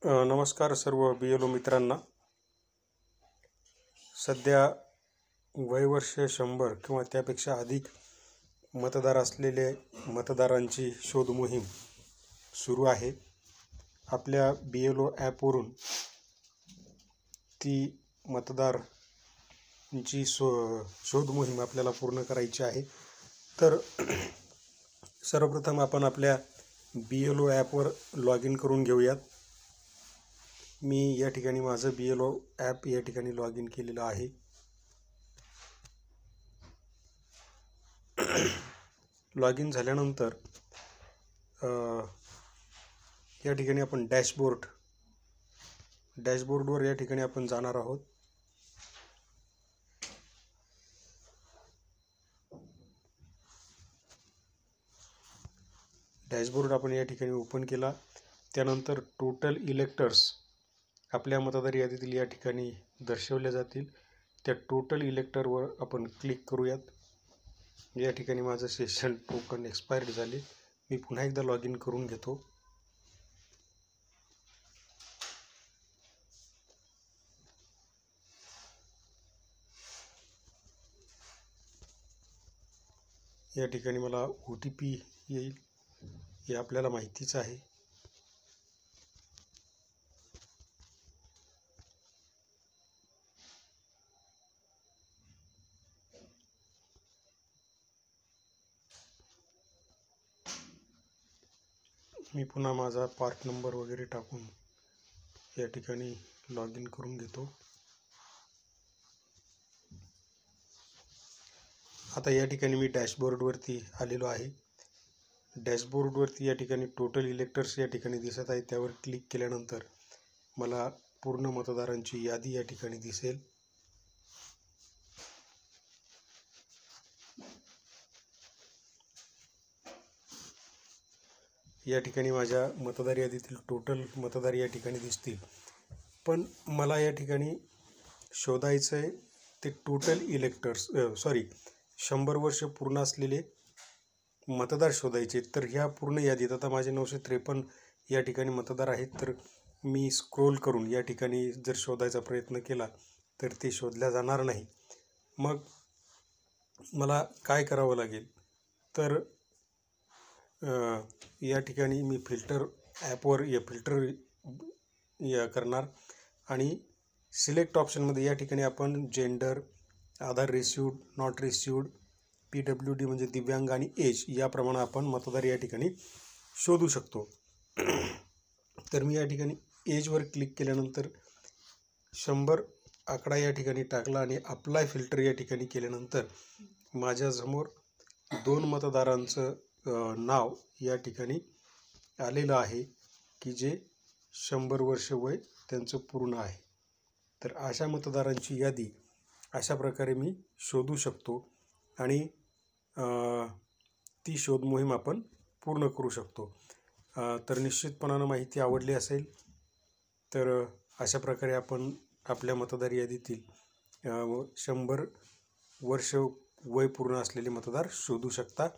नमस्कार सर्व BLO मित्रांना. सध्या वयवर्ष 100 किंवा त्यापेक्षा अधिक मतदार असलेले मतदारांची शोध मोहीम सुरू आहे. आपल्या BLO ॲपवरून ती मतदारांची शोध मोहीम आपल्याला पूर्ण करायची आहे. तर सर्वप्रथम आपण आपल्या BLO ॲपवर लॉग इन करून घेऊयात. मी या ठिकाणी माझं BLO ॲप या ठिकाणी लॉग इन केलेलं आहे. लॉग इन झाल्यानंतर या ठिकाणी आपण डॅशबोर्डवर या ठिकाणी आपण जाणार आहोत. डॅशबोर्ड आपण या ठिकाणी ओपन केला. त्यानंतर टोटल इलेक्टर्स आपल्या मतदार यादीतील या ठिकाणी दर्शवल्या जातील. त्या टोटल इलेक्टरवर आपण क्लिक करूयात. या ठिकाणी माझं सेशन टोकन एक्सपायर्ड झाले. मी पुन्हा एकदा लॉग इन करून घेतो. या ठिकाणी मला OTP येईल, हे आपल्याला माहितीच आहे. मी पुन्हा माझा पार्ट नंबर वगैरे टाकून या ठिकाणी लॉग इन करून घेतो. आता या ठिकाणी मी डॅशबोर्डवरती आलेलो आहे. डॅशबोर्डवरती या ठिकाणी टोटल इलेक्टर्स या ठिकाणी दिसत आहे. त्यावर क्लिक केल्यानंतर मला पूर्ण मतदारांची यादी या ठिकाणी दिसेल. या ठिकाणी माझ्या मतदार यादीतील टोटल मतदार या ठिकाणी दिसतील. पण मला या ठिकाणी शोधायचं आहे ते टोटल इलेक्टर्स 100 वर्ष पूर्ण असलेले मतदार शोधायचे. तर ह्या पूर्ण यादीत आता माझे 953 या ठिकाणी मतदार आहेत. तर मी स्क्रोल करून या ठिकाणी जर शोधायचा प्रयत्न केला तर ते शोधल्या जाणार नाही. मग मला काय करावं लागेल तर या ठिकाणी मी फिल्टर ॲपवर करणार आणि सिलेक्ट ऑप्शनमध्ये या ठिकाणी आपण gender, Aadhaar received, not received, PWD म्हणजे दिव्यांग आणि एज याप्रमाणे आपण मतदार या ठिकाणी शोधू शकतो. तर मी या ठिकाणी एजवर क्लिक केल्यानंतर 100 आकडा या ठिकाणी टाकला आणि अप्लाय फिल्टर या ठिकाणी केल्यानंतर माझ्यासमोर 2 मतदारांचं नाव या ठिकाणी आलेलं आहे की जे 100 वर्ष वय त्यांचं पूर्ण आहे. तर अशा मतदारांची यादी अशा प्रकारे मी शोधू शकतो आणि ती शोध मोहीम आपण पूर्ण करू शकतो. तर निश्चितपणानं माहिती आवडली असेल तर अशा प्रकारे आपण आपल्या मतदार यादीतील 100 वर्ष वय पूर्ण असलेले मतदार शोधू शकता.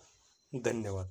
धन्यवाद.